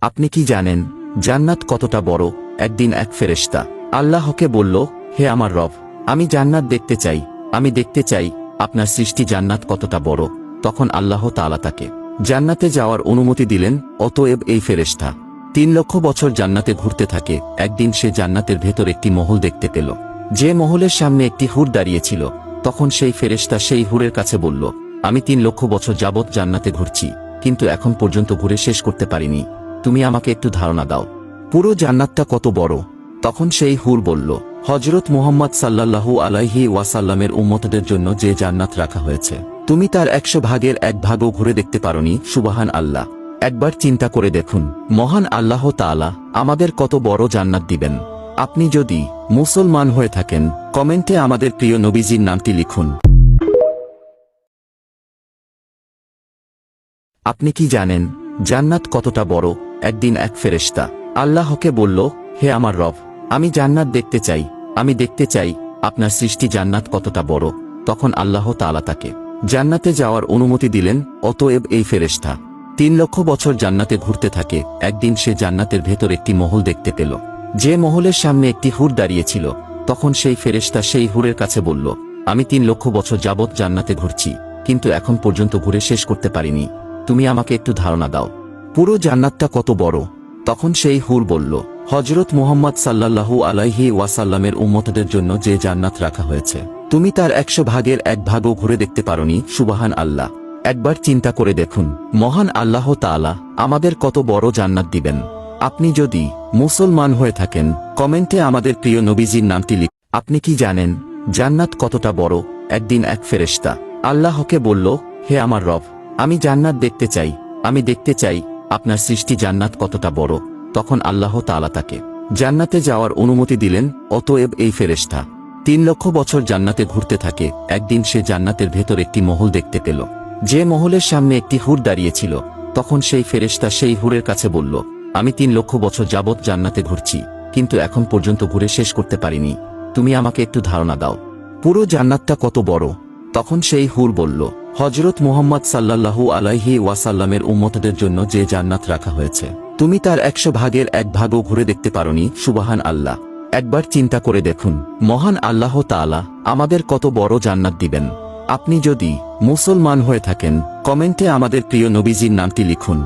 আপনি কি জানেন জান্নাত কতটা বড়? একদিন এক ফেরেশতা আল্লাহকে বলল, হে আমার রব, আমি জান্নাত দেখতে চাই, আমি দেখতে চাই আপনার সৃষ্টি জান্নাত কতটা বড়। তখন আল্লাহ তাআলা তাকে জান্নাতে যাওয়ার অনুমতি দিলেন। অতএব এই ফেরেশতা 3 লক্ষ বছর জান্নাতে ঘুরতে থাকে। একদিন সে জান্নাতের ভেতর একটি মহল দেখতে পেল, যে মহলের সামনে একটি হুর দাঁড়িয়েছিল। তখন সেই ফেরেশতা সেই হুরের কাছে বলল, আমি 3 লক্ষ বছর যাবৎ জান্নাতে ঘুরছি, কিন্তু এখন পর্যন্ত ঘুরে শেষ করতে পারিনি। তুমি আমাকে একটু ধারণা দাও, পুরো জান্নাতটা কত বড়? তখন সেই হুর বলল, হযরত মুহাম্মদ সাল্লাল্লাহু আলাইহি ওয়াসাল্লামের উম্মতদের জন্য যে জান্নাত রাখা হয়েছে, তুমি তার 100 ভাগের 1 ভাগও ঘুরে দেখতে পারোনি। সুবহান আল্লাহ! একবার চিন্তা করে দেখুন, মহান আল্লাহ তাআলা আমাদের কত বড় জান্নাত দিবেন। আপনি যদি মুসলমান হয়ে থাকেন, কমেন্টে আমাদের প্রিয় নবীজির নামটি লিখুন। আপনি কি জানেন জান্নাত কতটা বড়? একদিন এক ফেরেশতা আল্লাহকে বলল, হে আমার রব, আমি জান্নাত দেখতে চাই, আমি দেখতে চাই আপনার সৃষ্টি জান্নাত কতটা বড়। তখন আল্লাহ তাআলা তাকে জান্নাতে যাওয়ার অনুমতি দিলেন। অতএব এই ফেরেশতা 3 লক্ষ বছর জান্নাতে ঘুরতে থাকে। একদিন সে জান্নাতের ভেতর একটি মহল দেখতে পেল, যে মহলের সামনে একটি হুর দাঁড়িয়েছিল। তখন সেই ফেরেশতা সেই হুরের কাছে বলল, আমি 3 লক্ষ বছর যাবৎ জান্নাতে ঘুরছি, কিন্তু এখন পর্যন্ত ঘুরে শেষ করতে পারিনি। তুমি আমাকে একটু ধারণা দাও, পুরো জান্নাতটা কত বড়? তখন সেই হুর বলল, হযরত মুহাম্মদ সাল্লাল্লাহু আলাইহি ওয়াসাল্লামের উম্মতদের জন্য যে জান্নাত রাখা হয়েছে, তুমি তার 100 ভাগের 1 ভাগও ঘুরে দেখতে পারোনি। সুবহান আল্লাহ! একবার চিন্তা করে দেখুন, মহান আল্লাহ তাআলা আমাদের কত বড় জান্নাত দিবেন। আপনি যদি মুসলমান হয়ে থাকেন, কমেন্টে আমাদের প্রিয় নবীজির নামটি লিখুন। আপনি কি জানেন জান্নাত কতটা বড়? একদিন এক ফেরেশতা আল্লাহকে বলল, হে আমার রব, আমি জান্নাত দেখতে চাই, আমি দেখতে চাই আপনার সৃষ্টি জান্নাত কতটা বড়। তখন আল্লাহ তাআলা তাকে জান্নাতে যাওয়ার অনুমতি দিলেন। অতএব এই ফেরেশতা 3 লক্ষ বছর জান্নাতে ঘুরতে থাকে। একদিন সে জান্নাতের ভেতর একটি মহল দেখতে পেল, যে মহলের সামনে একটি হুর দাঁড়িয়েছিল। তখন সেই ফেরেশতা সেই হুরের কাছে বলল, আমি 3 লক্ষ বছর যাবৎ জান্নাতে ঘুরছি, কিন্তু এখন পর্যন্ত ঘুরে শেষ করতে পারিনি। তুমি আমাকে একটু ধারণা দাও, পুরো জান্নাতটা কত বড়? তখন সেই হুর বলল, হযরত মুহাম্মদ সাল্লাল্লাহু আলাইহি ওয়াসাল্লামের উম্মতদের জন্য যে জান্নাত রাখা হয়েছে, তুমি তার 100 ভাগের 1 ভাগও ঘুরে দেখতে পারোনি। সুবহান আল্লাহ! একবার চিন্তা করে দেখুন, মহান আল্লাহ তাআলা আমাদের কত বড় জান্নাত দিবেন। আপনি যদি মুসলমান হয়ে থাকেন, কমেন্টে আমাদের প্রিয় নবীজির নামটি লিখুন।